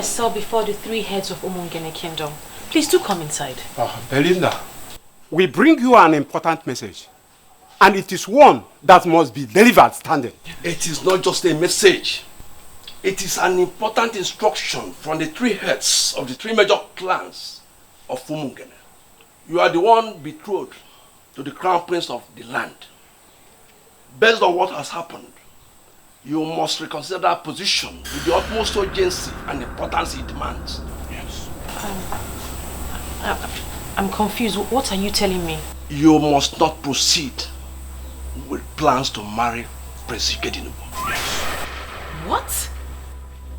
myself before the three heads of Umungene Kingdom. Please do come inside. Belinda, we bring you an important message. And it is one that must be delivered standing. It is not just a message. It is an important instruction from the three heads of the three major clans of Umungene. You are the one betrothed to the crown prince of the land. Based on what has happened, you must reconsider that position with the utmost urgency and importance it demands. Yes. I'm confused. What are you telling me? You must not proceed with plans to marry Prince Ikedinubu. Yes. What?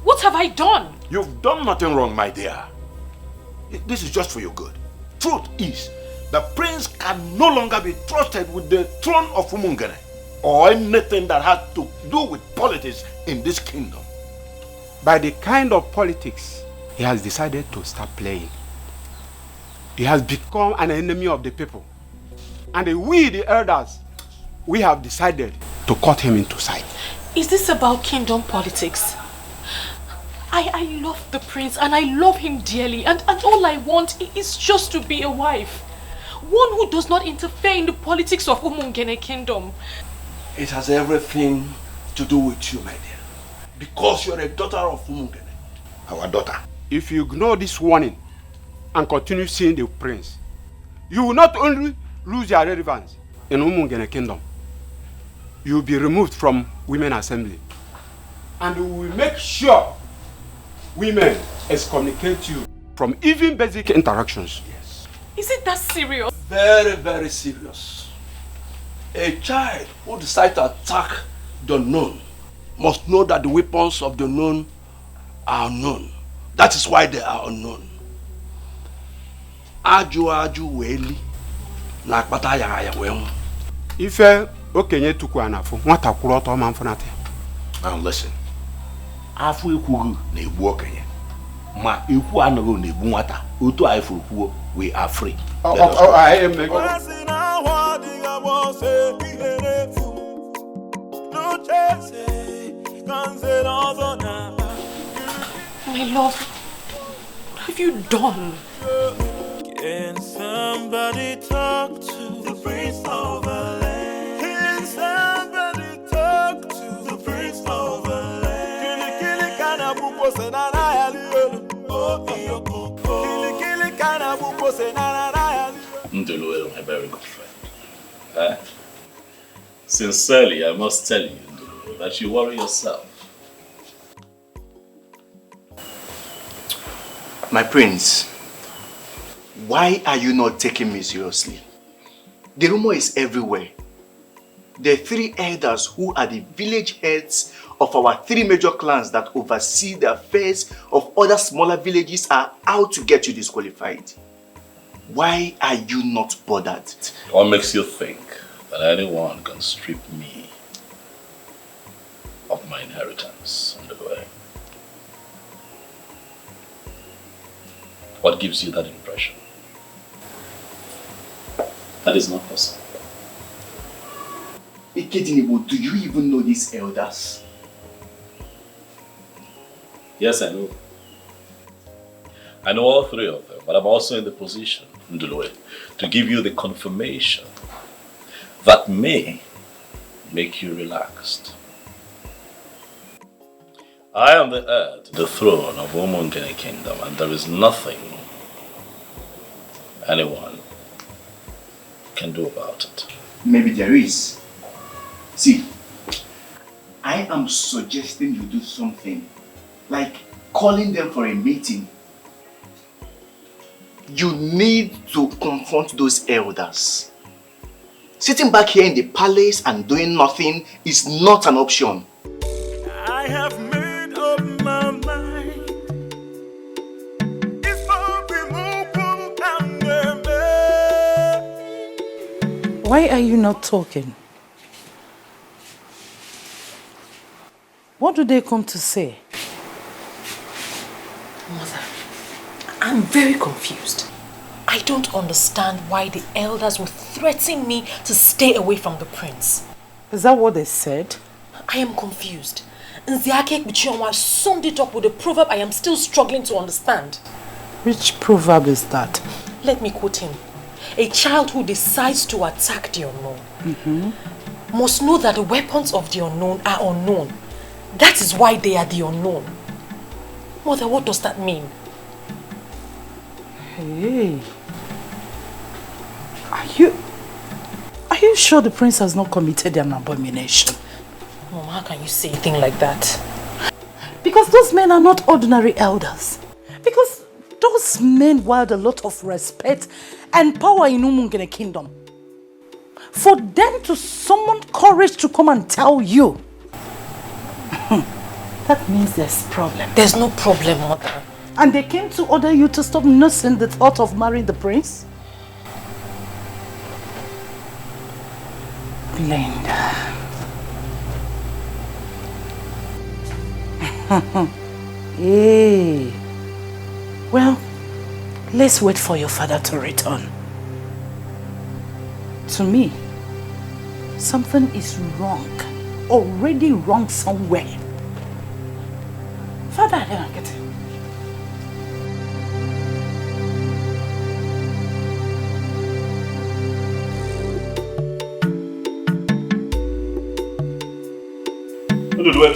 What have I done? You've done nothing wrong, my dear. This is just for your good. Truth is, the prince can no longer be trusted with the throne of Umungene or anything that has to do with politics in this kingdom. By the kind of politics he has decided to start playing, he has become an enemy of the people. And we, the elders, we have decided to cut him into sight. Is this about kingdom politics? I love the prince and I love him dearly, and all I want is just to be a wife. One who does not interfere in the politics of Umungene Kingdom. It has everything to do with you, my dear. Because you are a daughter of Umungene. Our daughter. If you ignore this warning and continue seeing the prince, you will not only lose your relevance in Umungene Kingdom, you will be removed from Women Assembly. And we will make sure women excommunicate you from even basic interactions. Yes. Is it that serious? Very, very serious. A child who decides to attack the known must know that the weapons of the known are unknown. That is why they are unknown. Aju weli na akpata ya wehu. Ife okenye tuku anafu nwata kwuru ọtọ ma mfunate. Now listen. Afu ekwugu na egbu okenye. Ma ekwu anaghị na egbu nwata. Otu anyị furu kwuo, we are free. I am My love, what have you done? Can somebody talk to the prince of the land? Can somebody talk to the prince of the land? Kili kana buko senana ya liolo. Oh iyo kili kana buko senana ya Ndulu, my very good friend. Sincerely, I must tell you, Ndulu, that you worry yourself. My prince, why are you not taking me seriously? The rumor is everywhere. The three elders who are the village heads of our three major clans that oversee the affairs of other smaller villages are out to get you disqualified. Why are you not bothered? What makes you think that anyone can strip me of my inheritance on the way? What gives you that impression? That is not possible. Ikedinubu, do you even know these elders? Yes, I know. I know all three of them, but I'm also in the position, Ndulwe, to give you the confirmation that may make you relaxed. I am the heir to the throne of Umungene Kingdom, and there is nothing anyone can do about it. Maybe there is. See, I am suggesting you do something, like calling them for a meeting. You need to confront those elders. Sitting back here in the palace and doing nothing is not an option. I have made up my mind. It's Why are you not talking? What do they come to say? Mother, I'm very confused. I don't understand why the elders would threaten me to stay away from the prince. Is that what they said? I am confused. Nziake Bichionwa summed it up with a proverb I am still struggling to understand. Which proverb is that? Let me quote him. A child who decides to attack the unknown must know that the weapons of the unknown are unknown. That is why they are the unknown. Mother, what does that mean? Hey. Are you sure the prince has not committed an abomination? Mom, how can you say a thing like that? Because those men are not ordinary elders. Because those men wield a lot of respect and power in Umungene kingdom. For them to summon courage to come and tell you, that means there's a problem. There's no problem, Mother. And they came to order you to stop nursing the thought of marrying the prince? Belinda. Hey. Well, let's wait for your father to return. To me, something is wrong. Already wrong somewhere. Father, I don't get it.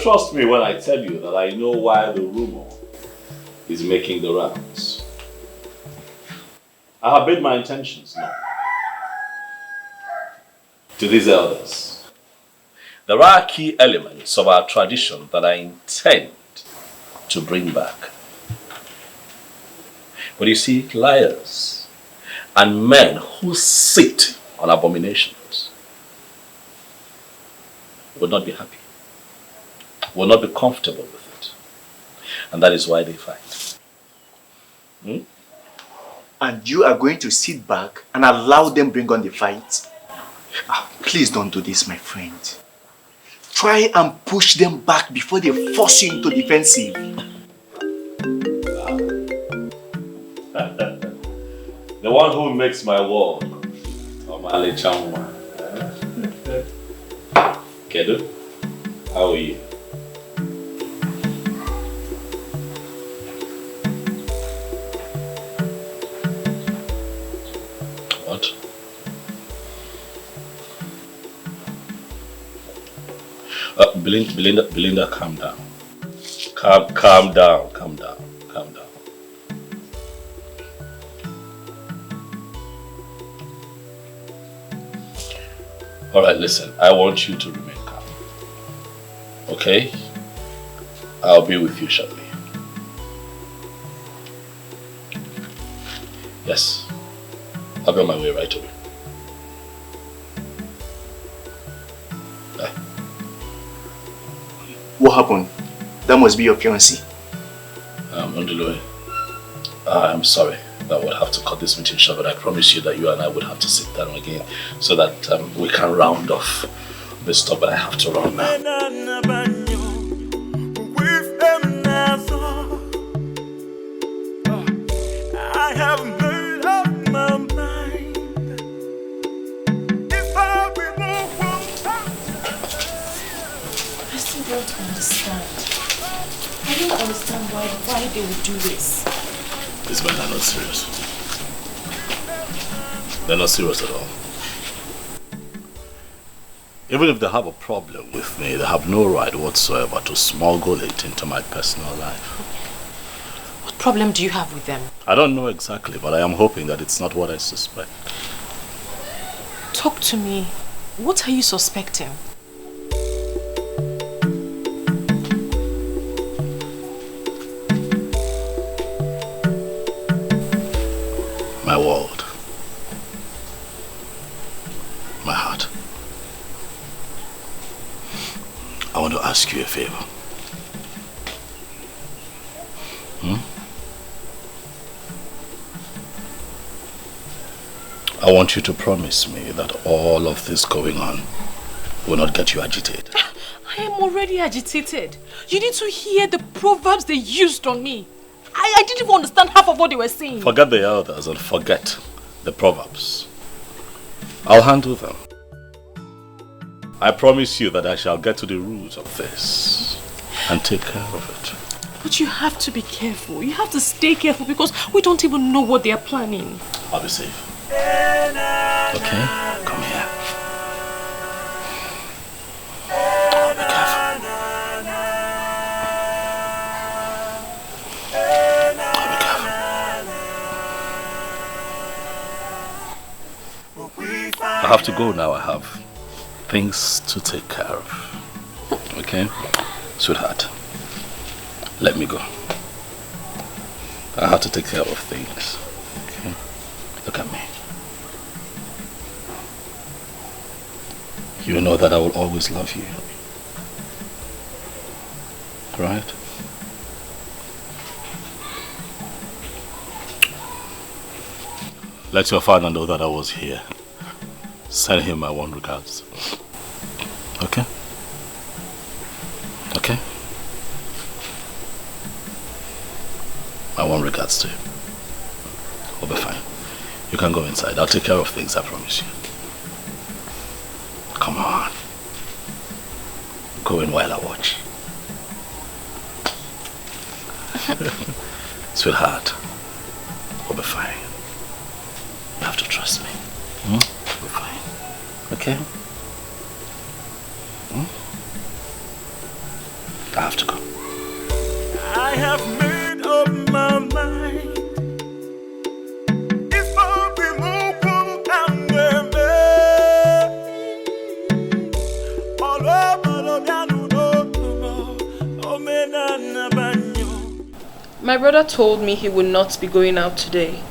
Trust me when I tell you that I know why the rumor is making the rounds. I have made my intentions known to these elders. There are key elements of our tradition that I intend to bring back. But you see, liars and men who sit on abominations will not be happy, will not be comfortable with it. And that is why they fight. And you are going to sit back and allow them bring on the fight? Please don't do this, my friend. Try and push them back before they force you into defensive. The one who makes my world, Omale Chamwa. Kedu, how are you? What? Belinda, calm down. Calm down. All right, listen, I want you to remain calm. Okay? I'll be with you shortly. Yes. I'll be on my way right away. Bye. What happened? That must be your fiancé. Onduloi, I'm sorry that we'll have to cut this meeting short, but I promise you that you and I would have to sit down again so that we can round off this stuff, but I have to run now. I have made up my mind. If I remove I still don't understand. I don't understand why they would do this. These men are not serious. They're not serious at all. Even if they have a problem with me, they have no right whatsoever to smuggle it into my personal life. What problem do you have with them? I don't know exactly, but I am hoping that it's not what I suspect. Talk to me. What are you suspecting? My world. My heart. I want to ask you a favor. I want you to promise me that all of this going on will not get you agitated. I am already agitated. You need to hear the proverbs they used on me. I didn't even understand half of what they were saying. Forget the elders and forget the proverbs. I'll handle them. I promise you that I shall get to the root of this. and take care of it. But you have to be careful. You have to stay careful because we don't even know what they are planning. I'll be safe. Okay? Come here. Oh, be careful. Oh, be careful. I have to go now. I have things to take care of. Okay? Sweetheart, let me go. I have to take care of things. Okay? Look at me. You know that I will always love you. Right? Let your father know that I was here. Send him my warm regards. Okay? Okay? My warm regards to him. We'll be fine. You can go inside. I'll take care of things, I promise you. Come on. Go in while I watch. Sweetheart, we'll be fine. You have to trust me. We'll be fine. Okay? I have to go. I have made up my mind. It's for removal and My brother told me he would not be going out today.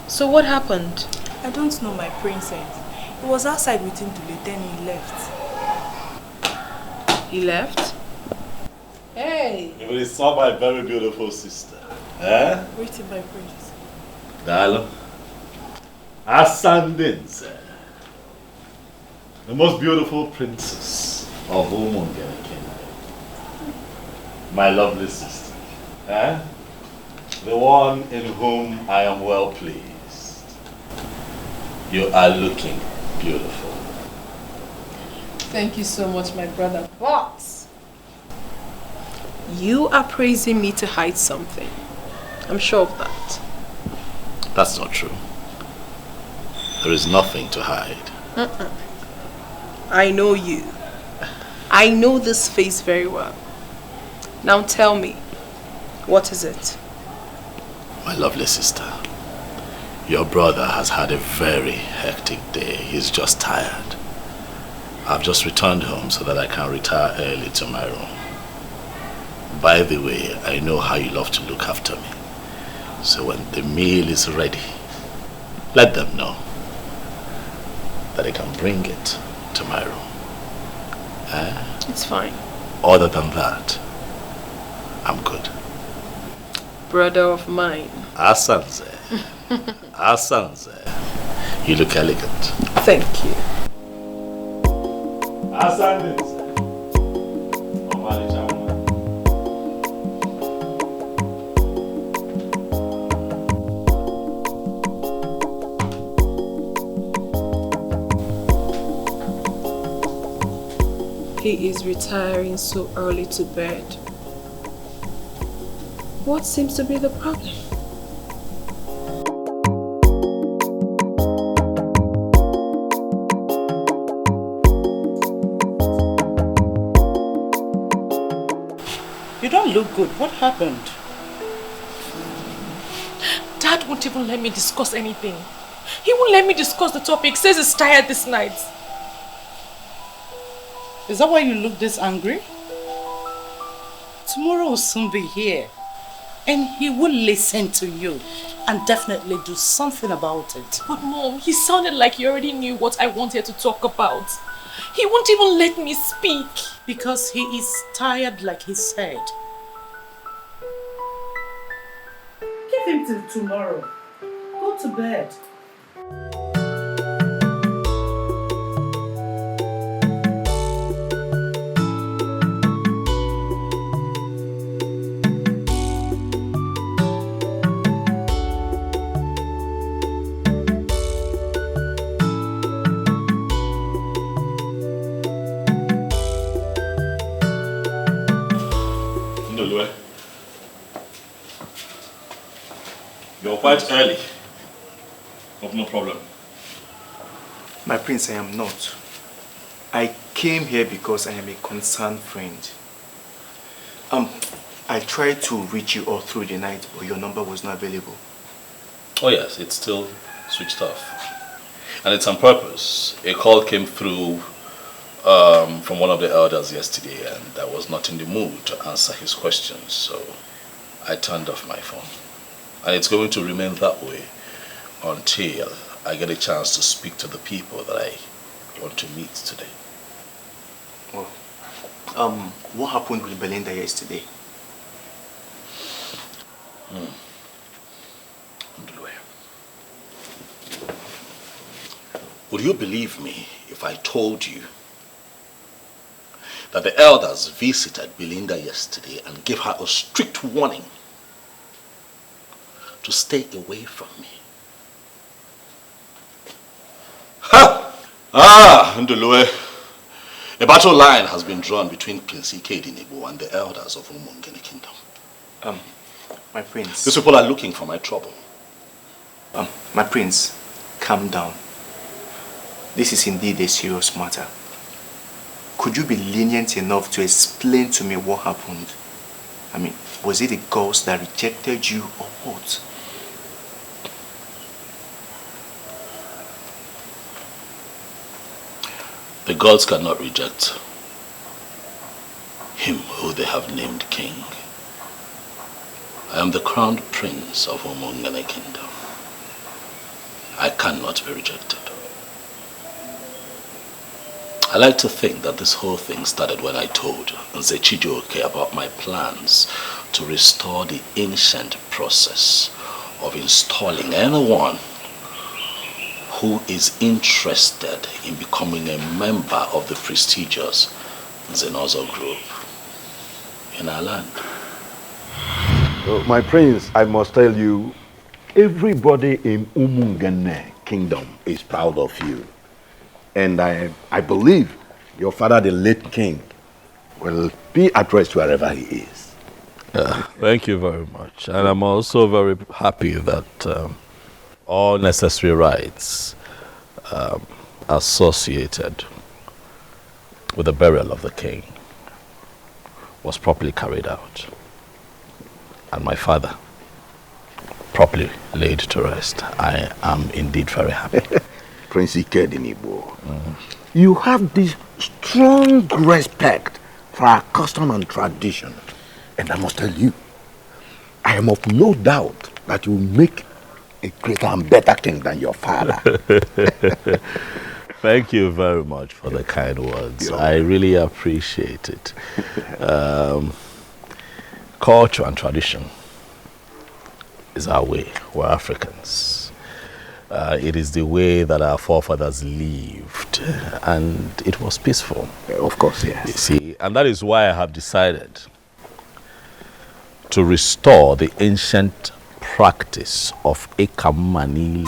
So what happened? I don't know, my princess. He was outside with him today, then he left. He left? Hey! You really saw my very beautiful sister. Eh? Waiting, my prince. Darling. Ascendance. The most beautiful princess of Umungene Kingdom. My lovely sister. Eh? The one in whom I am well pleased. You are looking beautiful. Thank you so much, my brother. But you are praising me to hide something. I'm sure of that. That's not true. There is nothing to hide. I know you. I know this face very well. Now tell me, what is it? My lovely sister, your brother has had a very hectic day. He's just tired. I've just returned home so that I can retire early to my room. By the way, I know how you love to look after me. So when the meal is ready, let them know that I can bring it to my room. It's fine. Other than that, I'm good. Brother of mine. Asanze. Asanze. You look elegant. Thank you. Asanze. He is retiring so early to bed. What seems to be the problem? You don't look good. What happened? Dad won't even let me discuss anything. He won't let me discuss the topic. Says he's tired this night. Is that why you look this angry? Tomorrow will soon be here. And he will listen to you and definitely do something about it. But Mom, he sounded like he already knew what I wanted to talk about. He won't even let me speak. Because he is tired, like he said. Give him till tomorrow. Go to bed. quite early. Hope no problem. My prince, I am not. I came here because I am a concerned friend. I tried to reach you all through the night, but your number was not available. Oh yes, it's still switched off. And it's on purpose. A call came through from one of the elders yesterday, and I was not in the mood to answer his questions, so I turned off my phone. And it's going to remain that way until I get a chance to speak to the people that I want to meet today. Oh. What happened with Belinda yesterday? Would you believe me if I told you that the elders visited Belinda yesterday and gave her a strict warning to stay away from me? Ha! Ndulue. A battle line has been drawn between Prince Ike and the elders of Umungene Kingdom. My prince. These people are looking for my trouble. My prince, calm down. This is indeed a serious matter. Could you be lenient enough to explain to me what happened? I mean, was it the ghost that rejected you or what? The gods cannot reject him who they have named king. I am the crowned prince of Umungene Kingdom. I cannot be rejected. I like to think that this whole thing started when I told Nze Chijioke about my plans to restore the ancient process of installing anyone who is interested in becoming a member of the prestigious Nzenozo group in our land. My prince, I must tell you, everybody in Umungene Kingdom is proud of you. And I believe your father, the late king, will be at rest wherever he is. Thank you very much. And I'm also very happy that all necessary rites associated with the burial of the king was properly carried out. And my father properly laid to rest. I am indeed very happy. Prince Ikedinigbo, you have this strong respect for our custom and tradition. And I must tell you, I am of no doubt that you will make a greater and better king than your father. Thank you very much for the kind words. I really appreciate it. Culture and tradition is our way. We're Africans. It is the way that our forefathers lived, and it was peaceful. Of course, yes. You see, and that is why I have decided to restore the ancient practice of Ekamanile,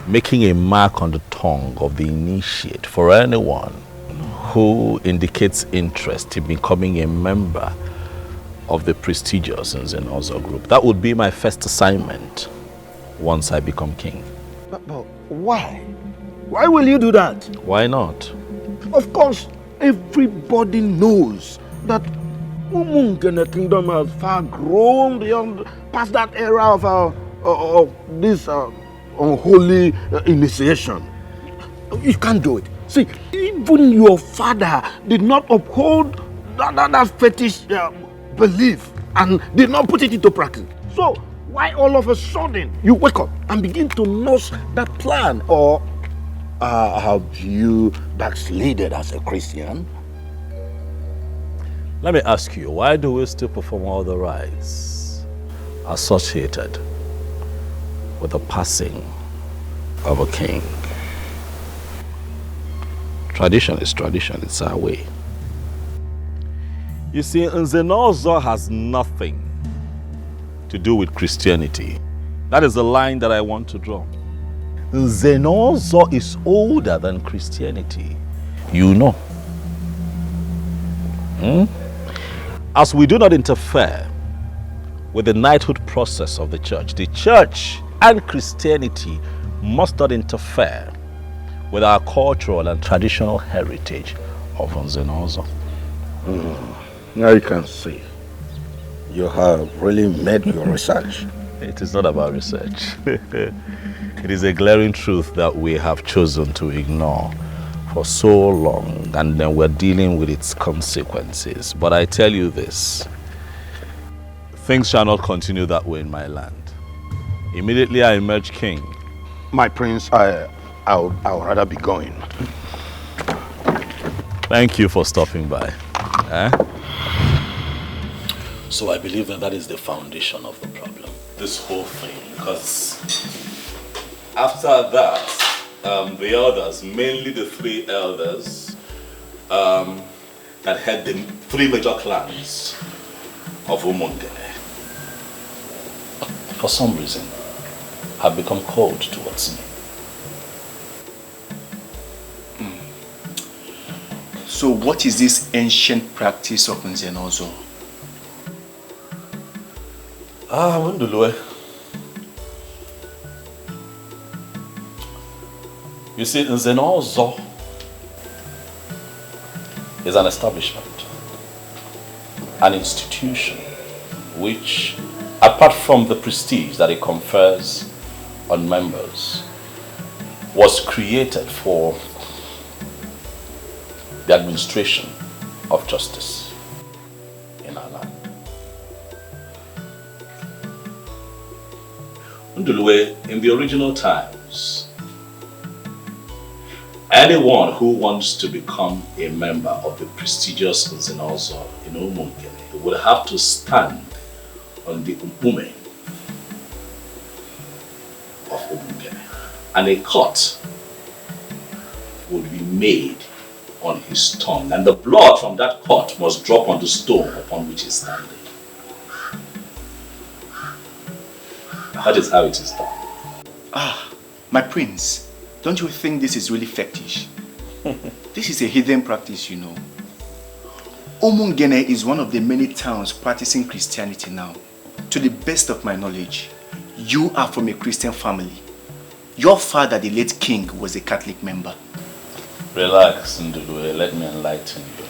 making a mark on the tongue of the initiate for anyone who indicates interest in becoming a member of the prestigious Nzenozo group. That would be my first assignment once I become king. But why? Why will you do that? Why not? Of course, everybody knows that Umungene Kingdom has far grown beyond past that era of this unholy initiation. You can't do it. See, even your father did not uphold that fetish belief and did not put it into practice. So, why all of a sudden you wake up and begin to nurse that plan? Or have you backslided as a Christian? Let me ask you, why do we still perform all the rites associated with the passing of a king? Tradition is tradition, it's our way. You see, Nzenozo has nothing to do with Christianity. That is the line that I want to draw. Nzenozo is older than Christianity. You know. As we do not interfere with the knighthood process of the church and Christianity must not interfere with our cultural and traditional heritage of Nzenozo. Now you can see. You have really made your research. It is not about research. It is a glaring truth that we have chosen to ignore for so long, and then we're dealing with its consequences. But I tell you this, things shall not continue that way in my land. Immediately I emerge king. My prince, I'll rather be going. Thank you for stopping by. So I believe that is the foundation of the problem. This whole thing, because after that, the elders, mainly the 3 elders that had the 3 major clans of Umungene, for some reason, have become cold towards me. So what is this ancient practice of Nzenozo? Wundulwe. You see, Nzenozo is an establishment, an institution which, apart from the prestige that it confers on members, was created for the administration of justice in our land. Ndulwe, in the original times, anyone who wants to become a member of the prestigious Nzenozo in Umungene would have to stand on the Umpume of Umungene, and a cut would be made on his tongue, and the blood from that cut must drop on the stone upon which he is standing. That is how it is done. My prince, don't you think this is really fetish? This is a hidden practice, you know. Umungene is one of the many towns practicing Christianity now. To the best of my knowledge, you are from a Christian family. Your father, the late king, was a Catholic member. Relax, Ndulwe, let me enlighten you.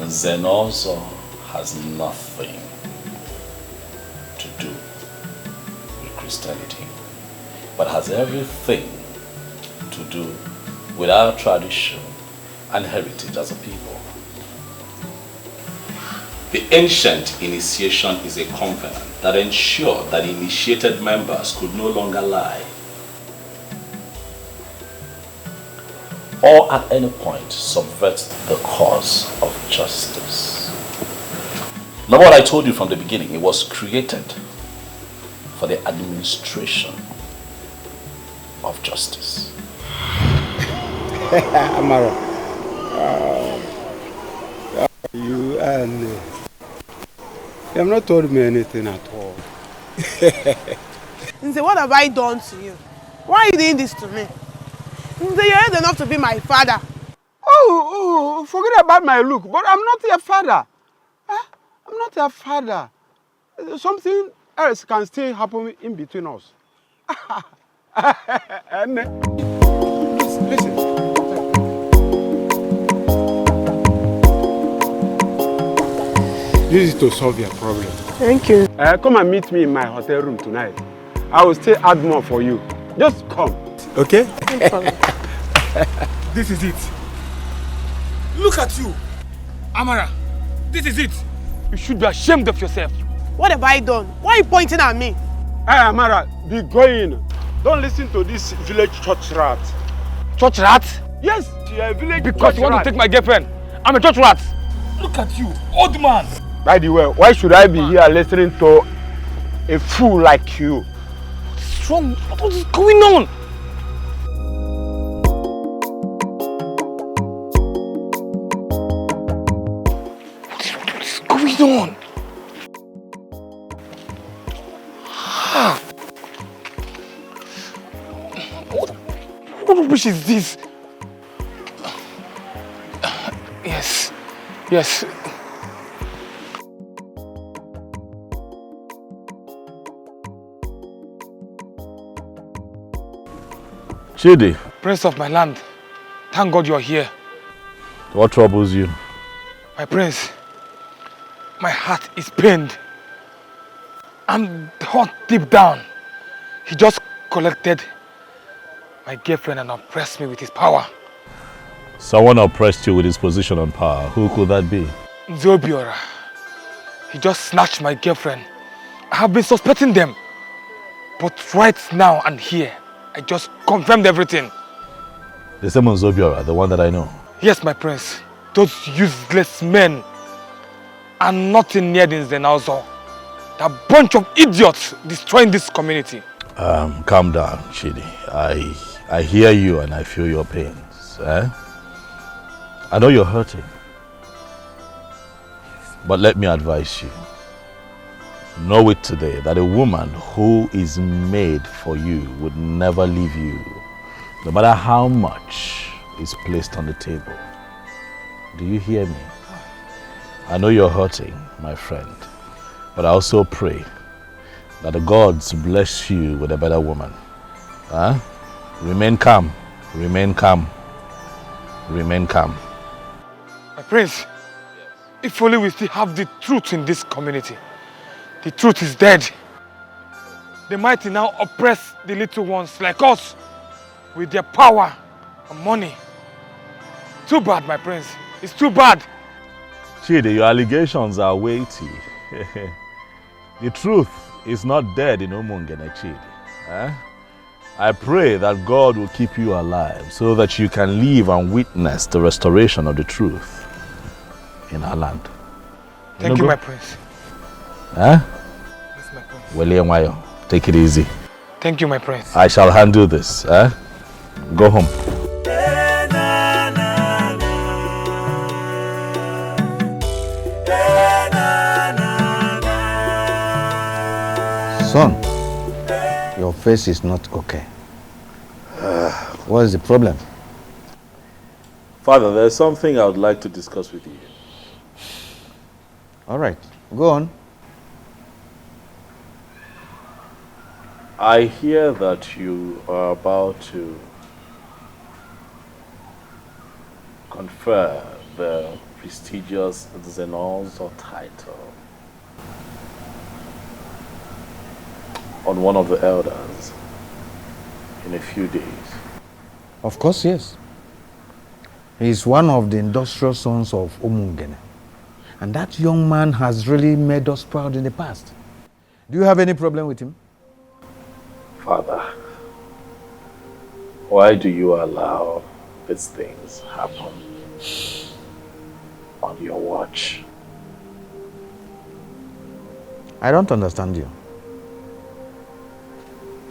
Nzenozo has nothing to do with Christianity, but has everything to do with our tradition and heritage as a people. The ancient initiation is a covenant that ensured that initiated members could no longer lie or at any point subvert the cause of justice. Now, what I told you from the beginning, it was created for the administration of justice. Amara, you have not told me anything at all. Nze, what have I done to you? Why are you doing this to me? Nze, you're old enough to be my father. Oh, forget about my look, but I'm not your father. I'm not your father. Something else can still happen in between us. And, listen. This is to solve your problem. Thank you. Come and meet me in my hotel room tonight. I will still add more for you. Just come. Okay? No problem. This is it. Look at you, Amara. This is it. You should be ashamed of yourself. What have I done? Why are you pointing at me? Hey, Amara, be going. Don't listen to this village church rat. Church rat? Yes, you're a village because you want to take my girlfriend. I'm a church rat. Look at you, old man. By the way, why should I be here listening to a fool like you? What's wrong? What is going on? What is going on? What rubbish is this? Yes. Chidi. Prince of my land, thank God you're here. What troubles you? My prince, my heart is pained. I'm hot deep down. He just collected my girlfriend and oppressed me with his power. Someone oppressed you with his position on power. Who could that be? Zobiora. He just snatched my girlfriend. I have been suspecting them. But right now and here, I just confirmed everything. The same on Zobiora, the one that I know. Yes, my prince. Those useless men are nothing near the Zenauzo. They're a bunch of idiots destroying this community. Calm down, Chidi. I hear you and I feel your pains. I know you're hurting. But let me advise you. Know it today that a woman who is made for you would never leave you, no matter how much is placed on the table. Do you hear me? I know you're hurting, my friend, but I also pray that the gods bless you with a better woman. Remain calm, remain calm, remain calm. My prince, if only we still have the truth in this community. The truth is dead. The mighty now oppress the little ones like us with their power and money. Too bad, my prince. It's too bad. Chidi, your allegations are weighty. The truth is not dead in Umungene, Chidi. I pray that God will keep you alive so that you can live and witness the restoration of the truth in our land. Thank you, my prince. Huh? Yes, my prince. William Wayo, take it easy. Thank you, my prince. I shall handle this. Go home. Son, your face is not okay. What is the problem? Father, there's something I would like to discuss with you. All right, go on. I hear that you are about to confer the prestigious Zenol's title on one of the elders in a few days. Of course, yes. He is one of the industrial sons of Umungene. And that young man has really made us proud in the past. Do you have any problem with him? Father, why do you allow these things happen on your watch? I don't understand you.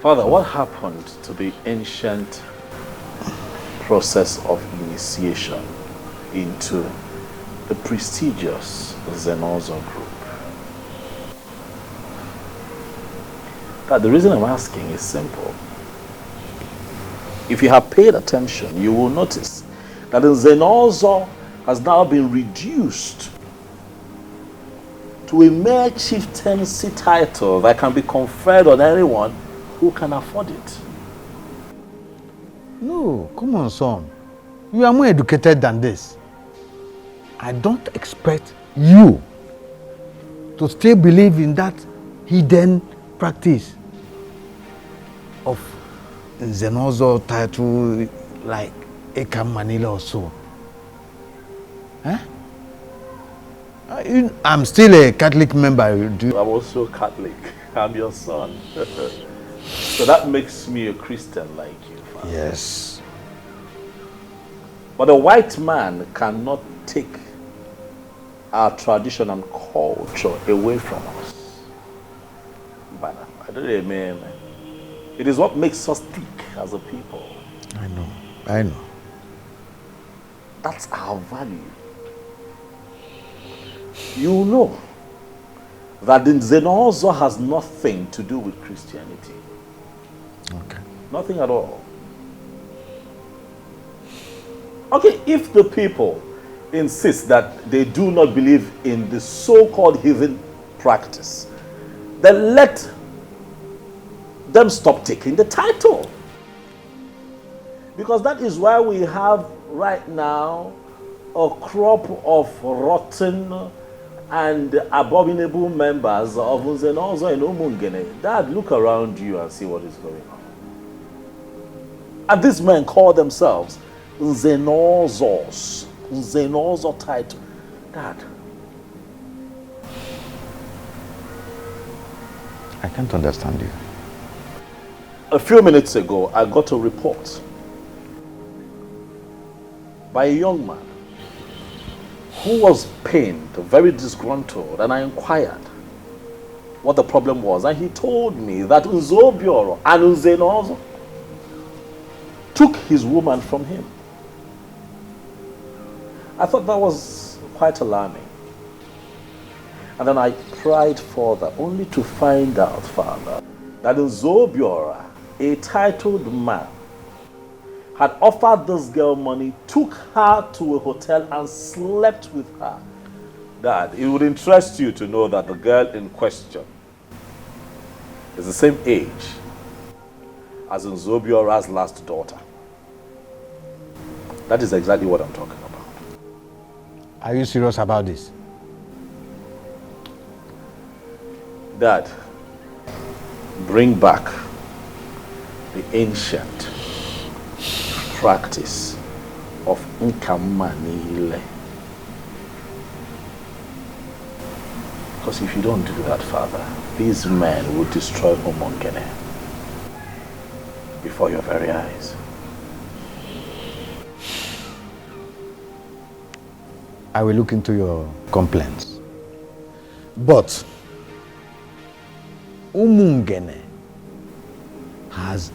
Father, what happened to the ancient process of initiation into the prestigious Zenozo group? But the reason I'm asking is simple. If you have paid attention, you will notice that the Zenozo has now been reduced to a mere chieftaincy title that can be conferred on anyone who can afford it. No, come on, son. You are more educated than this. I don't expect you to still believe in that hidden practice of Zenozo title like Ekam Manila or so. Huh? I'm still a Catholic member. I'm also Catholic. I'm your son. So that makes me a Christian like you, Father. Yes. But a white man cannot take our tradition and culture away from us. But I don't mean it is what makes us tick as a people. I know. That's our value. You know that the Zenozo has nothing to do with Christianity. Okay. Nothing at all. Okay, if the people insist that they do not believe in the so-called heathen practice, then let them stop taking the title. Because that is why we have right now a crop of rotten and abominable members of Nzenozo and Umungene. Dad, look around you and see what is going on. And these men call themselves Nzenozos. Nzenozo title. Dad. I can't understand you. A few minutes ago, I got a report by a young man who was pained, very disgruntled, and I inquired what the problem was, and he told me that Nzobioro and Nzenozo took his woman from him. I thought that was quite alarming. And then I pried further, only to find out, Father, that Nzobiora, a titled man, had offered this girl money, took her to a hotel and slept with her. Dad, it would interest you to know that the girl in question is the same age as Nzobiora's last daughter. That is exactly what I'm talking about. Are you serious about this? Dad, bring back the ancient practice of Nkamanile. Because if you don't do that, Father, these men will destroy Umongene before your very eyes. I will look into your complaints. But Umungene has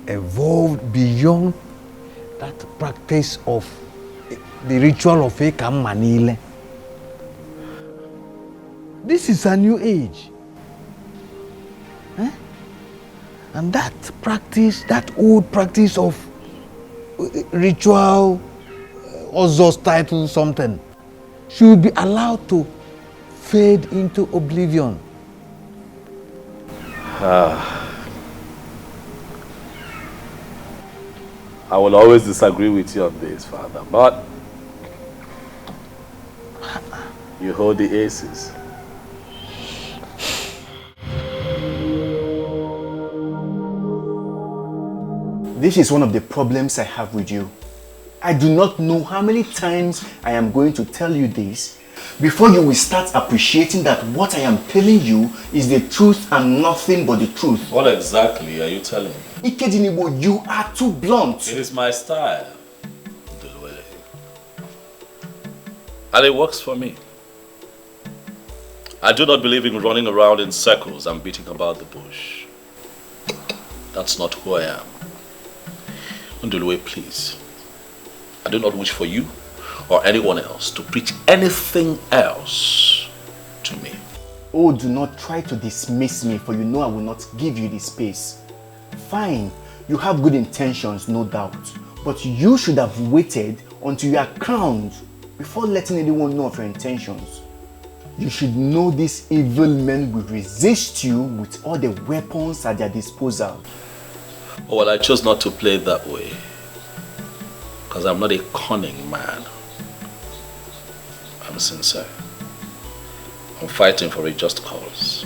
evolved beyond that practice of the ritual of Ekam Manile. This is a new age. And that practice, that old practice of ritual, Ozos title something, should be allowed to fade into oblivion. I will always disagree with you on this, Father, but you hold the aces. This is one of the problems I have with you. I do not know how many times I am going to tell you this before you will start appreciating that what I am telling you is the truth and nothing but the truth. What exactly are you telling me? Ikedinibo, you are too blunt. It is my style, and it works for me. I do not believe in running around in circles and beating about the bush. That's not who I am. Ndulwe, please. I do not wish for you or anyone else to preach anything else to me. Oh, do not try to dismiss me, for you know I will not give you the space. Fine, you have good intentions, no doubt. But you should have waited until you are crowned before letting anyone know of your intentions. You should know these evil men will resist you with all the weapons at their disposal. Oh, well, I chose not to play it that way. Because I'm not a cunning man. I'm sincere. I'm fighting for a just cause.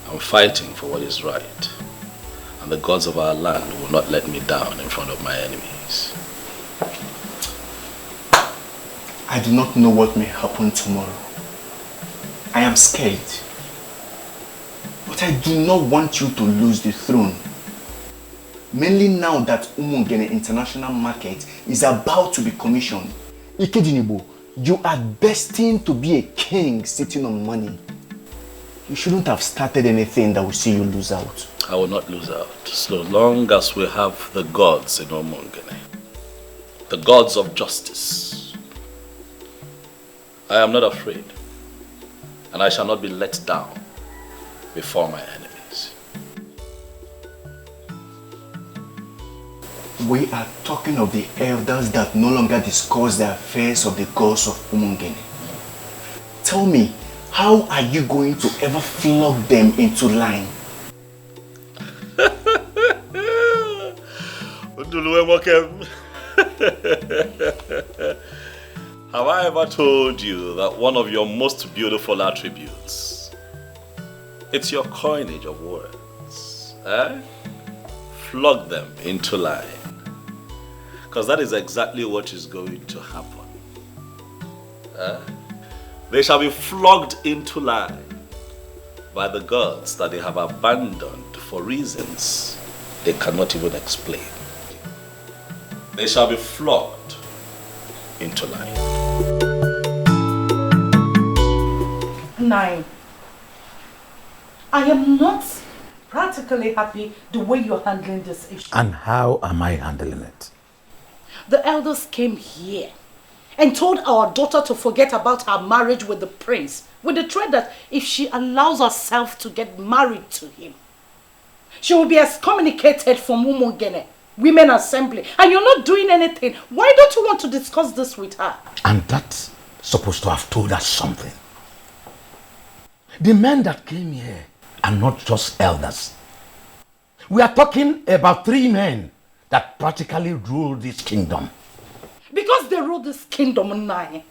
I'm fighting for what is right. And the gods of our land will not let me down in front of my enemies. I do not know what may happen tomorrow. I am scared. But I do not want you to lose the throne. Mainly now that Umungene International Market is about to be commissioned. Ikedinibo, you are destined to be a king sitting on money. You shouldn't have started anything that will see you lose out. I will not lose out, so long as we have the gods in Umungene. The gods of justice. I am not afraid, and I shall not be let down before my enemies. We are talking of the elders that no longer discuss the affairs of the gods of Umungene. Tell me, how are you going to ever flog them into line? Have I ever told you that one of your most beautiful attributes, it's your coinage of words, flog them into line. Because that is exactly what is going to happen. They shall be flogged into line by the gods that they have abandoned for reasons they cannot even explain. They shall be flogged into line. 9. I am not practically happy the way you're handling this issue. And how am I handling it? The elders came here and told our daughter to forget about her marriage with the prince, with the threat that if she allows herself to get married to him, she will be excommunicated from Umungene, Women Assembly. And you're not doing anything. Why don't you want to discuss this with her? And that's supposed to have told us something. The men that came here are not just elders. We are talking about 3 men that practically rule this kingdom. Because they rule this kingdom, 9.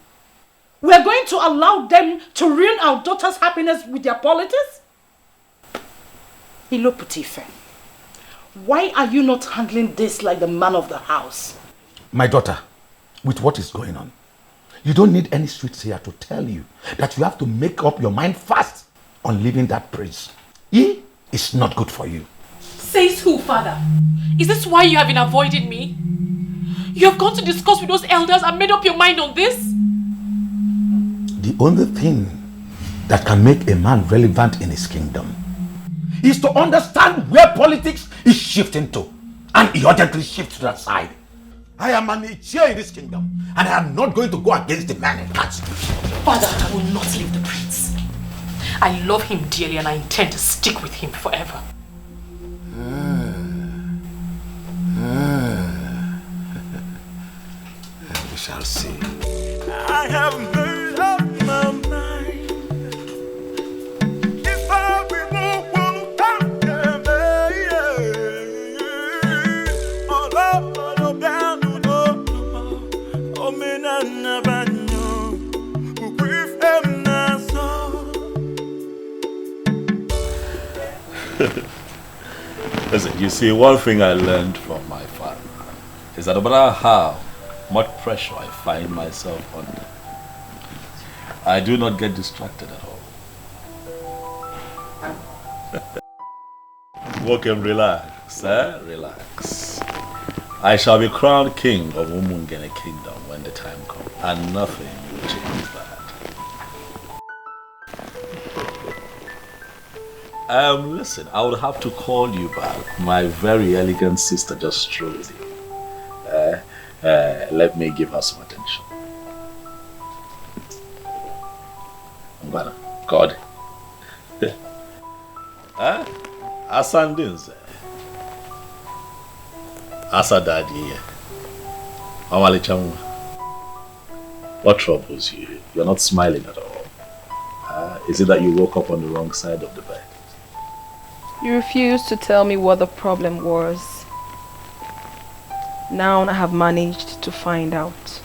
We are going to allow them to ruin our daughter's happiness with their politics? Ilo Putife, why are you not handling this like the man of the house? My daughter, with what is going on, you don't need any streets here to tell you that you have to make up your mind fast on leaving that prince. He is not good for you. Says who, father? Is this why you have been avoiding me? You have gone to discuss with those elders and made up your mind on this? The only thing that can make a man relevant in his kingdom is to understand where politics is shifting to, and he urgently shifts to that side. I am an chair in this kingdom, and I am not going to go against the man in charge. Father, I will not leave the prince. I love him dearly and I intend to stick with him forever. We shall see. I have made up my mind. If I be no one, Listen, you see, one thing I learned from my father is that no matter how much pressure I find myself under, I do not get distracted at all. Walk and relax, relax. I shall be crowned king of Umungene Kingdom when the time comes, and nothing will change that. Listen, I would have to call you back. My very elegant sister just strolled in. Let me give her some attention. God. Asandinze. Asadadi. Awalichamu. What troubles you? You're not smiling at all. Is it that you woke up on the wrong side of the bed? You refused to tell me what the problem was. Now I have managed to find out.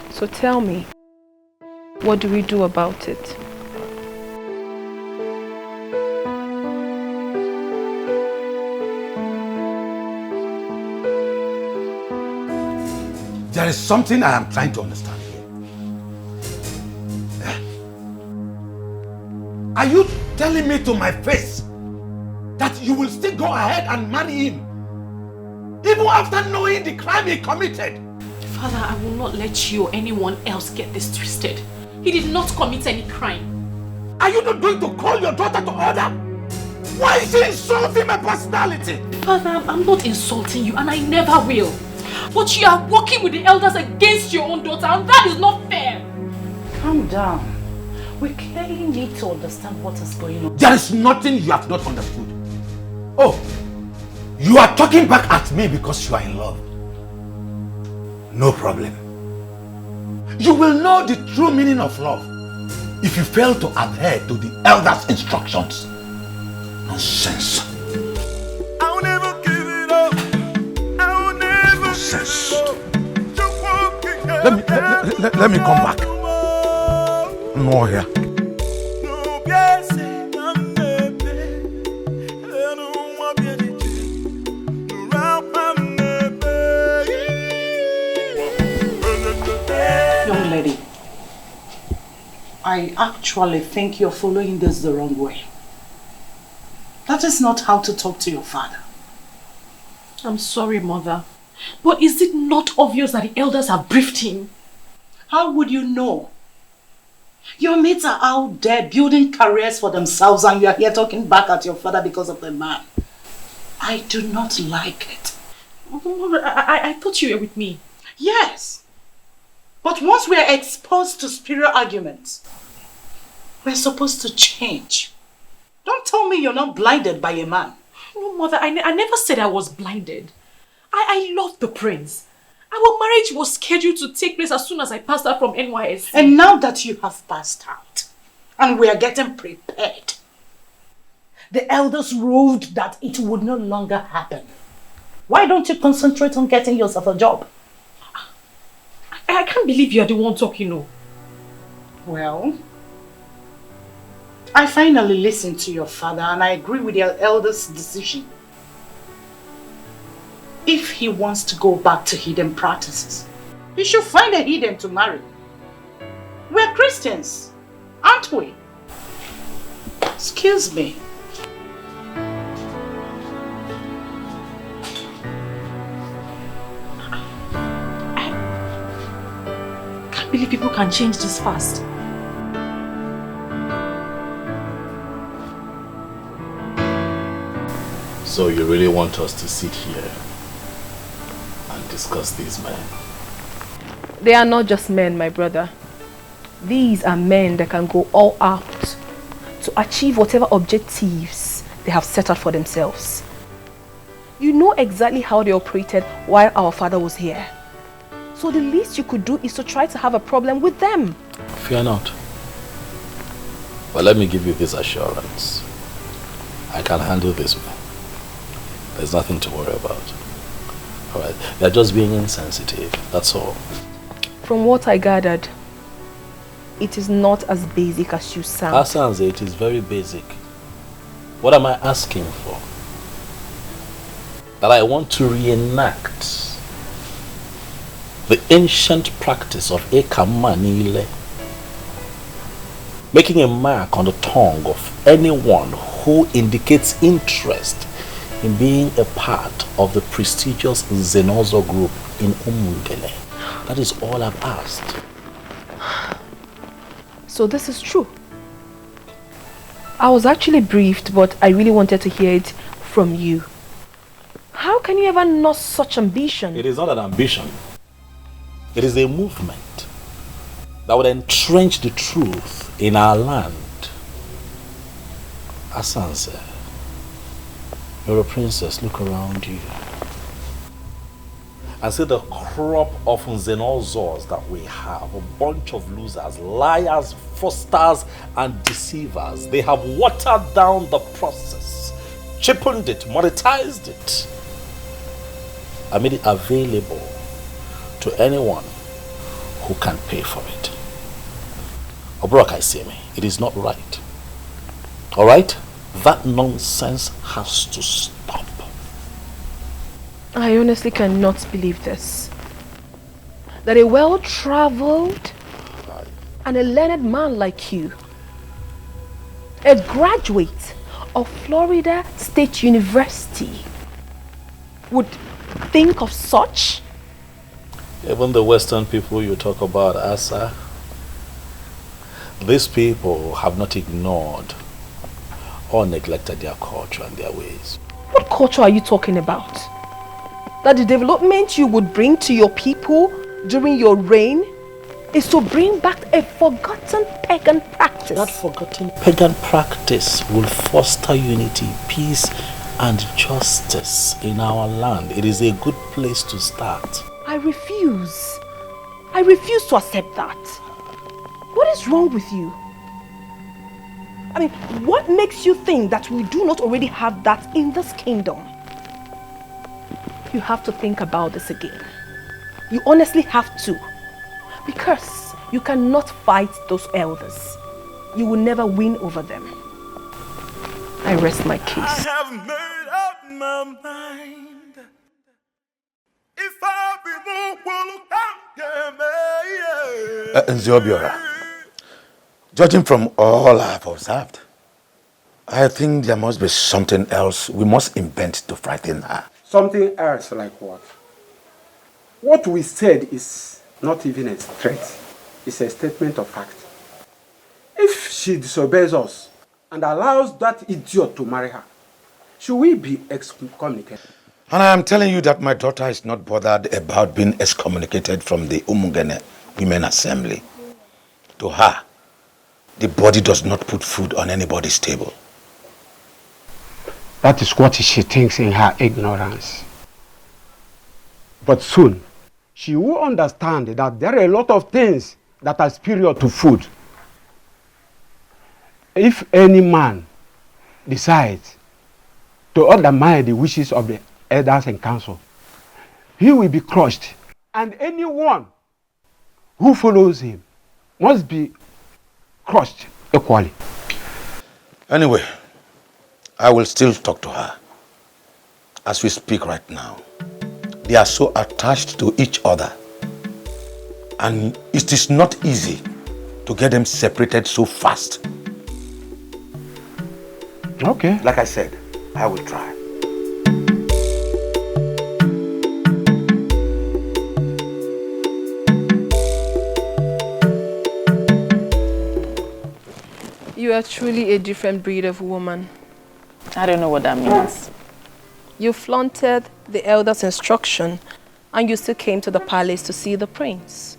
So tell me, what do we do about it? There is something I am trying to understand here. Are you telling me to my face that you will still go ahead and marry him, even after knowing the crime he committed? Father, I will not let you or anyone else get this twisted. He did not commit any crime. Are you not going to call your daughter to order? Why is she insulting my personality? Father, I'm not insulting you and I never will. But you are working with the elders against your own daughter, and that is not fair. Calm down. We clearly need to understand what is going on. There is nothing you have not understood. Oh, you are talking back at me because you are in love. No problem. You will know the true meaning of love if you fail to adhere to the elders' instructions. Nonsense. I'll never give it up. Let me come back. No here. Young lady, I actually think you're following this the wrong way. That is not how to talk to your father. I'm sorry, Mother. But is it not obvious that the elders have briefed him? How would you know? Your mates are out there building careers for themselves and you are here talking back at your father because of the man. I do not like it. I thought you were with me. Yes. But once we are exposed to spurious arguments, we're supposed to change. Don't tell me you're not blinded by a man. No, Mother, I never said I was blinded. I love the prince. Our marriage was scheduled to take place as soon as I passed out from NYSC. And now that you have passed out, and we are getting prepared, the elders ruled that it would no longer happen. Why don't you concentrate on getting yourself a job? I can't believe you're the one talking, no. Well, I finally listened to your father and I agree with your elders' decision. If he wants to go back to hidden practices, he should find a heathen to marry. We're Christians, aren't we? Excuse me. I can't believe people can change this fast. So you really want us to sit here and discuss these men? They are not just men, my brother. These are men that can go all out to achieve whatever objectives they have set out for themselves. You know exactly how they operated while our father was here. So the least you could do is to try to have a problem with them. Fear not. But let me give you this assurance. I can handle this one. There's nothing to worry about. Alright, they're just being insensitive, that's all. From what I gathered, it is not as basic as you sound. Asanze, it is very basic. What am I asking for? That I want to reenact the ancient practice of Ekamanile, making a mark on the tongue of anyone who indicates interest in being a part of the prestigious Zenozo group in Umungele. That is all I've asked. So this is true. I was actually briefed, but I really wanted to hear it from you. How can you ever know such ambition? It is not an ambition. It is a movement that would entrench the truth in our land. Asanse, you're a princess, look around you. And see the crop of Zenozors that we have. A bunch of losers, liars, fraudsters, and deceivers. They have watered down the process, cheapened it, monetized it, and made it available to anyone who can pay for it. Obrok, I say me, it is not right. Alright? That nonsense has to stop. I honestly cannot believe this. That a well-traveled and a learned man like you, a graduate of Florida State University, would think of such? Even the Western people you talk about, Asa, these people have not ignored or neglected their culture and their ways. What culture are you talking about? That the development you would bring to your people during your reign is to bring back a forgotten pagan practice. That forgotten pagan practice will foster unity, peace, and justice in our land. It is a good place to start. I refuse. I refuse to accept that. What is wrong with you? I mean, what makes you think that we do not already have that in this kingdom? You have to think about this again. You honestly have to. Because you cannot fight those elders. You will never win over them. I rest my case. I have made up my mind. If I be Nziobiora, judging from all I have observed, I think there must be something else we must invent to frighten her. Something else like what? What we said is not even a threat. It's a statement of fact. If she disobeys us and allows that idiot to marry her, should we be excommunicated? And I am telling you that my daughter is not bothered about being excommunicated from the Umungene Women Assembly. To her, the body does not put food on anybody's table. That is what she thinks in her ignorance. But soon, she will understand that there are a lot of things that are superior to food. If any man decides to undermine the wishes of the elders and council, he will be crushed. And anyone who follows him must be crushed equally. Anyway, I will still talk to her. As we speak right now, they are so attached to each other. And it is not easy to get them separated so fast. Okay. Like I said, I will try. You are truly a different breed of woman. I don't know what that means. You flaunted the elder's instruction and you still came to the palace to see the prince.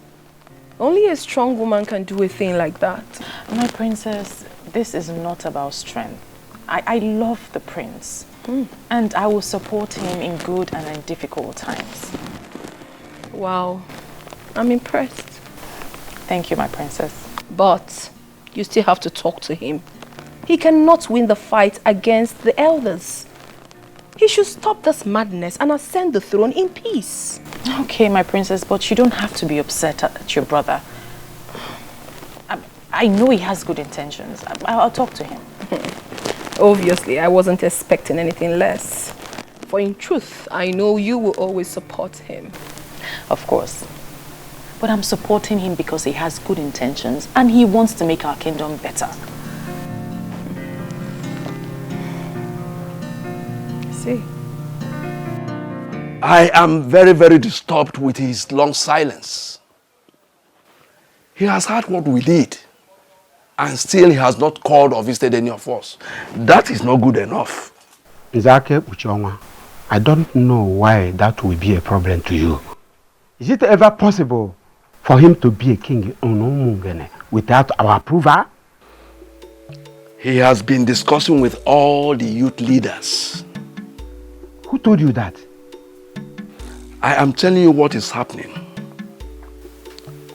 Only a strong woman can do a thing like that. My princess, this is not about strength. I love the prince. And I will support him in good and in difficult times. Wow, I'm impressed. Thank you, my princess. But you still have to talk to him. He cannot win the fight against the elders. He should stop this madness and ascend the throne in peace. Okay, my princess, but you don't have to be upset at your brother. I know he has good intentions. I'll talk to him. Obviously, I wasn't expecting anything less. For in truth, I know you will always support him. Of course. But I'm supporting him because he has good intentions and he wants to make our kingdom better. See? I am very, very disturbed with his long silence. He has heard what we did, and still he has not called or visited any of us. That is not good enough. Nzake Uchonwa, I don't know why that will be a problem to you. Is it ever possible for him to be a king in Umungene without our approval? He has been discussing with all the youth leaders. Who told you that? I am telling you what is happening.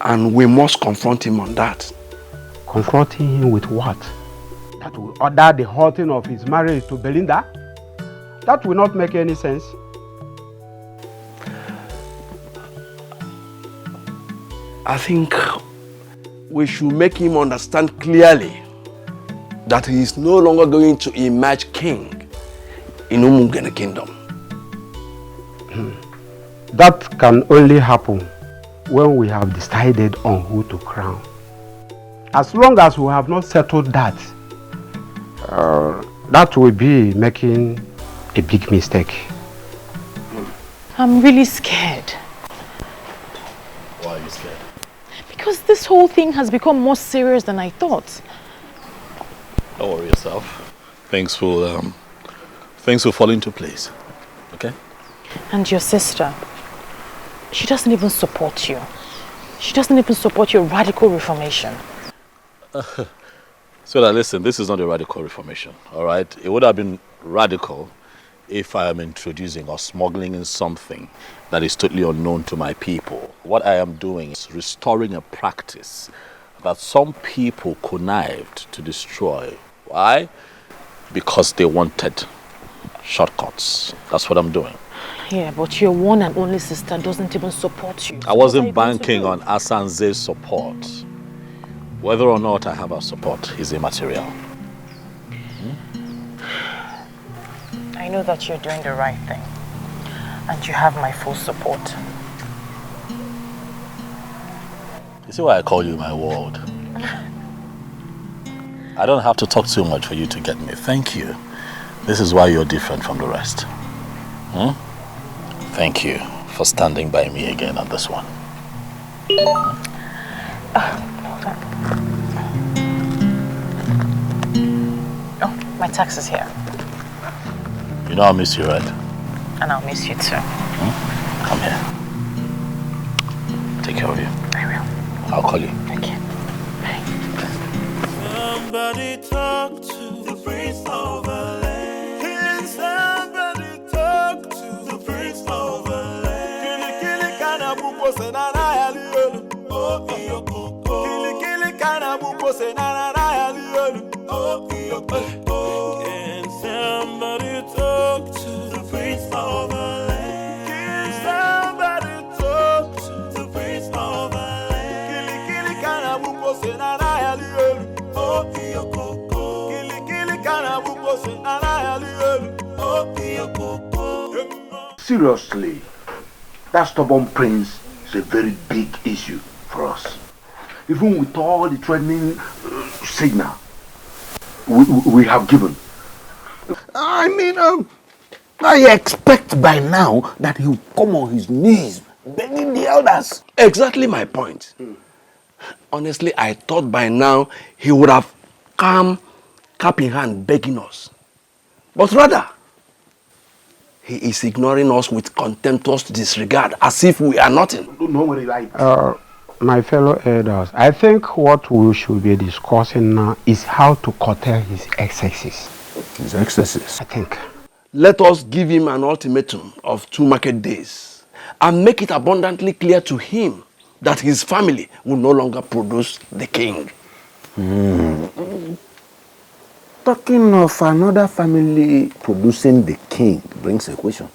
And we must confront him on that. Confronting him with what? That will order the halting of his marriage to Belinda? That will not make any sense. I think we should make him understand clearly that he is no longer going to emerge king in Umungene kingdom. That can only happen when we have decided on who to crown. As long as we have not settled that, that will be making a big mistake. I'm really scared. Why are you scared? Because this whole thing has become more serious than I thought. Don't worry yourself. Things will fall into place. Okay? And your sister, she doesn't even support you. She doesn't even support your radical reformation. So now listen, this is not a radical reformation, all right? It would have been radical if I am introducing or smuggling in something that is totally unknown to my people. What I am doing is restoring a practice that some people connived to destroy. Why? Because they wanted shortcuts. That's what I'm doing. Yeah, but your one and only sister doesn't even support you. I wasn't banking on Asanze's support. Whether or not I have her support is immaterial. I know that you're doing the right thing. And you have my full support. You see why I call you my world? I don't have to talk too much for you to get me. Thank you. This is why you're different from the rest. Thank you for standing by me again on this one. Hold on. Oh, my tax is here. You know I'll miss you, right? And I'll miss you too. Come here. Take care of you. I will. I'll call you. Thank you. Somebody talk to the prince of the land. Can somebody talk to the prince of the land? Kili kana buko senana ya liolu. Oh iyo koko. Kili kana buko senana ya liolu. Oh iyo koko. Can somebody talk to the prince of the land? Can somebody talk to the prince of the land? Kili kana buko senana ya liolu. Seriously, that stubborn prince is a very big issue for us. Even with all the threatening signal we have given. I mean, I expect by now that he will come on his knees begging the elders. Exactly my point. Honestly, I thought by now he would have come cap in hand begging us. But rather, he is ignoring us with contemptuous disregard as if we are nothing. Nobody like my fellow elders, I think what we should be discussing now is how to curtail his excesses. His excesses? I think. Let us give him an ultimatum of 2 market days and make it abundantly clear to him that his family will no longer produce the king. Talking of another family producing the king brings a question.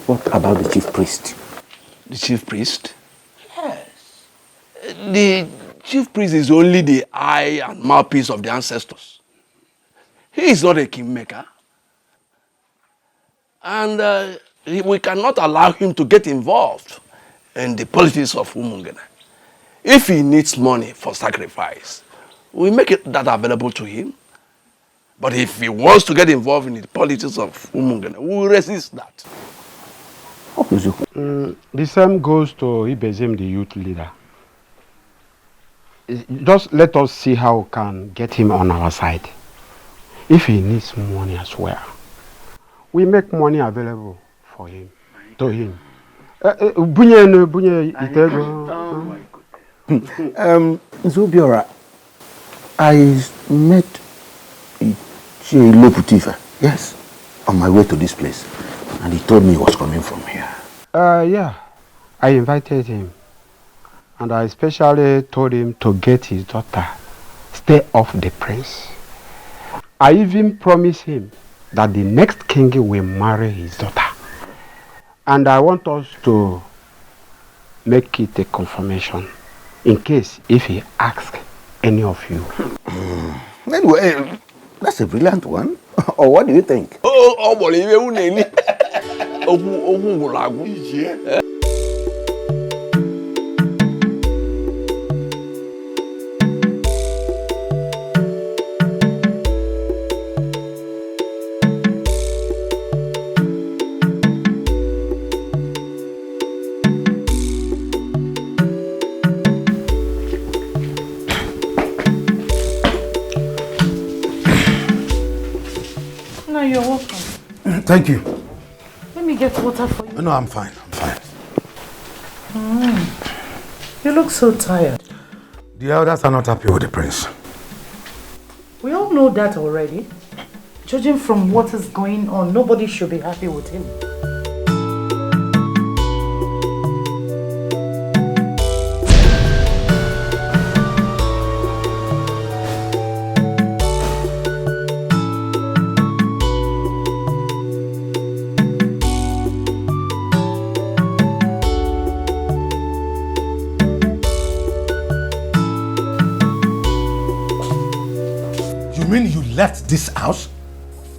What about the chief priest? The chief priest? Yes. The chief priest is only the eye and mouthpiece of the ancestors. He is not a kingmaker. And we cannot allow him to get involved in the politics of Umungene. If he needs money for sacrifice, we make that available to him. But if he wants to get involved in the politics of Umungene, we will resist that. The same goes to Ibezim, the youth leader. Just let us see how we can get him on our side. If he needs money as well, we make money available for him, to him. Zubiora, I met Loputifa, yes, on my way to this place, and he told me he was coming from here. Yeah, I invited him, and I especially told him to get his daughter, stay off the prince. I even promised him that the next king will marry his daughter. And I want us to make it a confirmation in case if he asks any of you. Anyway, that's a brilliant one. Or what do you think? No, you're welcome. Thank you. Let me get water for you. No, I'm fine. I'm fine. You look so tired. The elders are not happy with the prince. We all know that already. Judging from what is going on, nobody should be happy with him. left this house?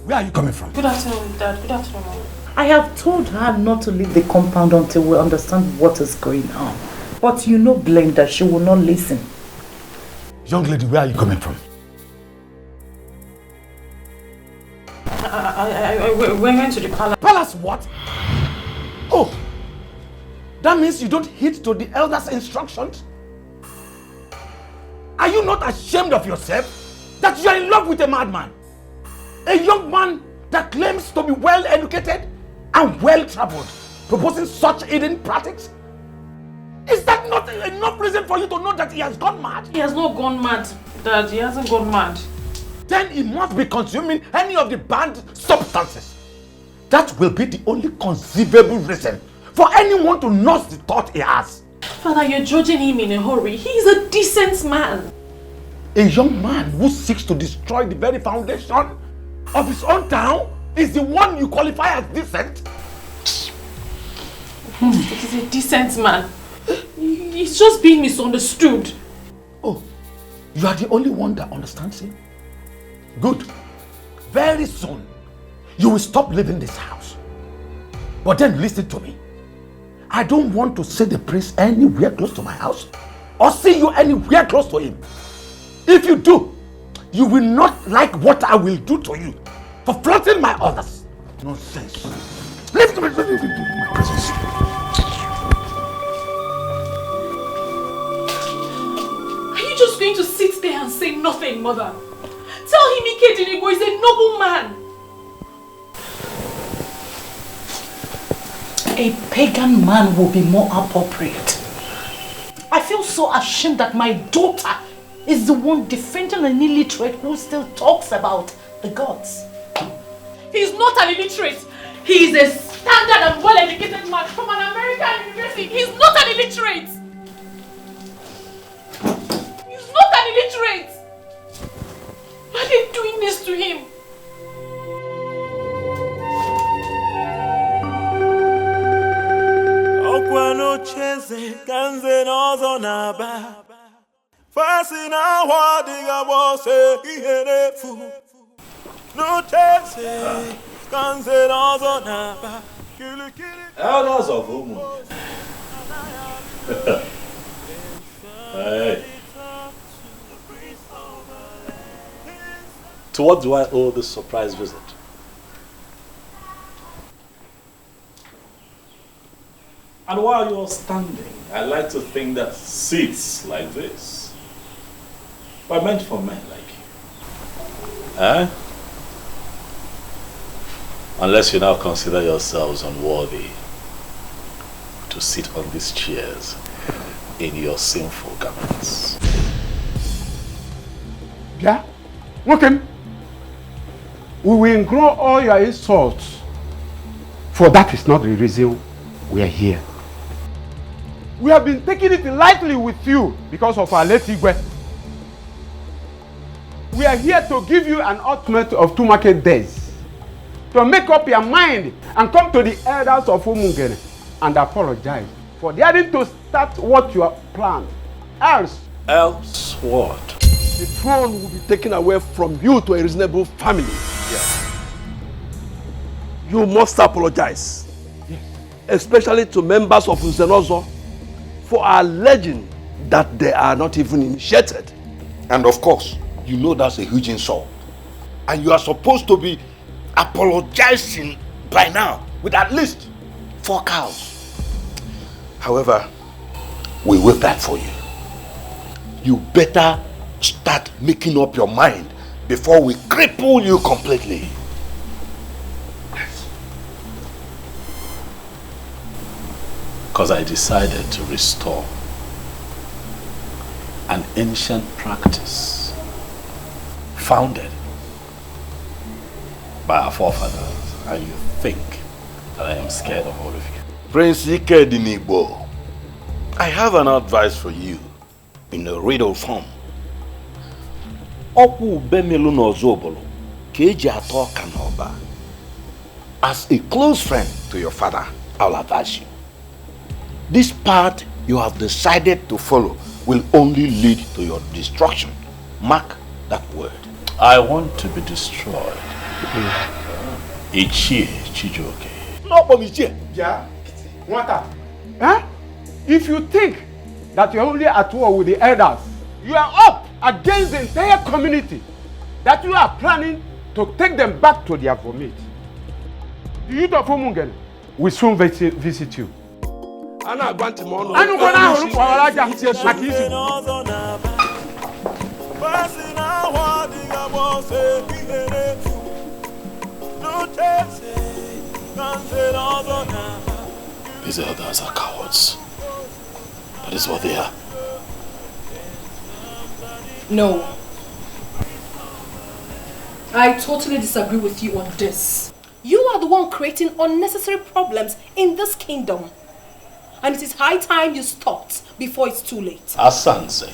Where are you coming from? Good afternoon, Dad. Good afternoon, Mommy. I have told her not to leave the compound until we understand what is going on. But you know Belinda, she will not listen. Young lady, where are you coming from? We went to the palace. Palace what? Oh, that means you don't heed to the elders' instructions? Are you not ashamed of yourself that you are in love with a madman? A young man that claims to be well educated and well traveled, proposing such hidden practices? Is that not enough reason for you to know that he has gone mad? He has not gone mad, Dad. He hasn't gone mad. Then he must be consuming any of the banned substances. That will be the only conceivable reason for anyone to nurse the thought he has. Father, you're judging him in a hurry. He's a decent man. A young man who seeks to destroy the very foundation of his own town is the one you qualify as decent? He's a decent man. He's just being misunderstood. Oh, you are the only one that understands him? Good. Very soon, you will stop leaving this house. But then listen to me. I don't want to see the prince anywhere close to my house or see you anywhere close to him. If you do, you will not like what I will do to you for flaunting my orders. Nonsense. Leave my presence. Are you just going to sit there and say nothing, Mother? Tell him Ikedinego is a noble man. A pagan man will be more appropriate. I feel so ashamed that my daughter is the one defending an illiterate who still talks about the gods. He's not an illiterate. He is a standard and well-educated man from an American university. He's not an illiterate. He's not an illiterate. Why are they doing this to him? Okwano cheze kanze nozo naba Fasina wadiga bose iherefu No cheze kanze nozo naba Elders of Umu. Hey. To what do I owe this surprise visit? And while you're standing, I like to think that seats like this were meant for men like you. Eh? Unless you now consider yourselves unworthy to sit on these chairs in your sinful garments. Yeah? Okay. We will ignore all your insults, for that is not the reason we are here. We have been taking it lightly with you because of our late Igwe. We are here to give you an ultimatum of 2 market days to make up your mind and come to the elders of Umungene and apologize for daring to start what you have planned. Else what? The throne will be taken away from you to a reasonable family. Yeah. You must apologize. Yes. Especially to members of Uzenozo for alleging that they are not even initiated. And of course, you know that's a huge insult. And you are supposed to be apologizing by now with at least 4 cows. However, we will that for you. You better start making up your mind before we cripple you completely. Because I decided to restore an ancient practice founded by our forefathers, and you think that I am scared of all of you. Prince Ikedinigbo, I have an advice for you in a riddle form. As a close friend to your father, I'll advise you. This path you have decided to follow will only lead to your destruction. Mark that word. I want to be destroyed. Ichie Chijoke. No, but Ichie. Yeah. What? Huh? If you think that you're only at war with the elders, you are up against the entire community that you are planning to take them back to their vomit. The youth of Umungen will soon visit you. Ana gbanti mo no. Anu gona horu kwa walaja makisi. These elders are cowards. That is what they are. No. I totally disagree with you on this. You are the one creating unnecessary problems in this kingdom. And it is high time you stopped before it's too late. Asanse,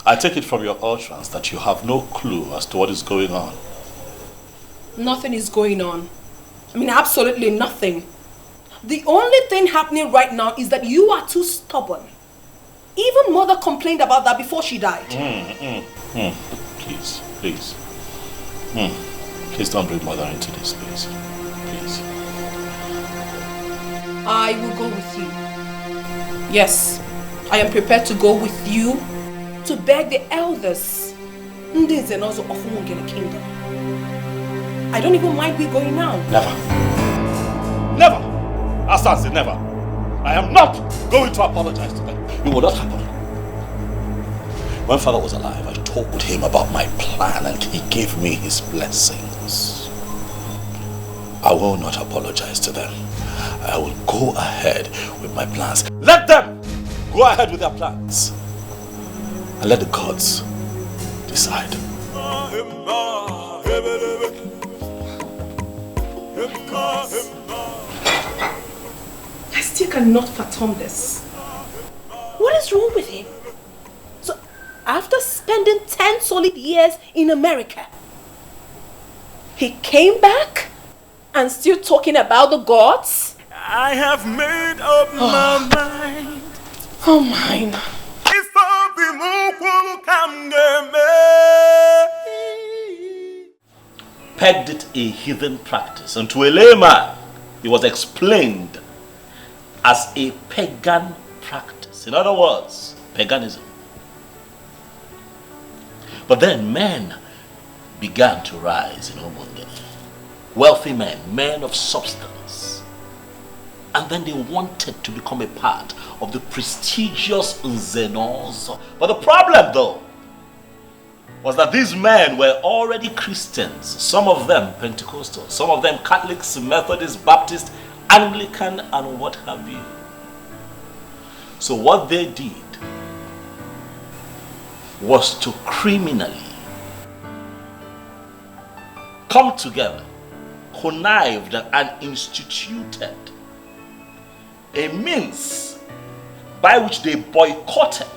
I take it from your utterance that you have no clue as to what is going on. Nothing is going on. I mean, absolutely nothing. The only thing happening right now is that you are too stubborn. Even Mother complained about that before she died. Please, please. Please don't bring Mother into this, please. Please. I will go with you. Yes, I am prepared to go with you to beg the elders. Ndị Nzenozo of Umungene Kingdom. I don't even mind we going now. Never. Never. Asanse, never. I am not going to apologize to them. It will not happen. When Father was alive, I told him about my plan and he gave me his blessings. I will not apologize to them. I will go ahead with my plans. Let them go ahead with their plans. And let the gods decide. I still cannot fathom this. What is wrong with him? So, after spending 10 solid years in America, he came back and still talking about the gods? I have made up my mind. Oh, mine. Pegged it a heathen practice, and to a layman, it was explained as a pagan practice. In other words, paganism. But then men began to rise in Umungene. Wealthy men, men of substance. And then they wanted to become a part of the prestigious Nzenozo. But the problem, though, was that these men were already Christians. Some of them Pentecostal, some of them Catholics, Methodist, Baptist, Anglican, and what have you. So what they did was to criminally come together, connived and instituted a means by which they boycotted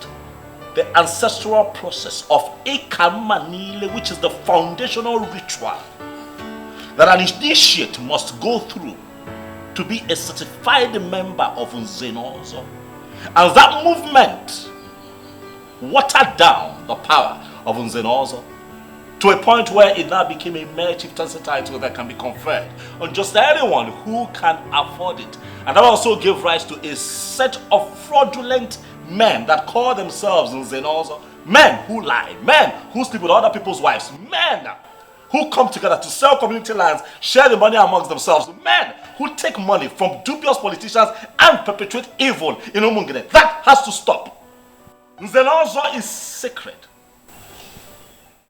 the ancestral process of Ekamanile, which is the foundational ritual that an initiate must go through to be a certified member of Nzenozo. And that movement watered down the power of Nzenozo to a point where it now became a mere chieftaincy title that can be conferred on just anyone who can afford it. And that also gave rise to a set of fraudulent men that call themselves Nzenozo. Men who lie, men who sleep with other people's wives, men who come together to sell community lands, share the money amongst themselves, men who take money from dubious politicians and perpetuate evil in Umungene. That has to stop. Nzenozo is sacred.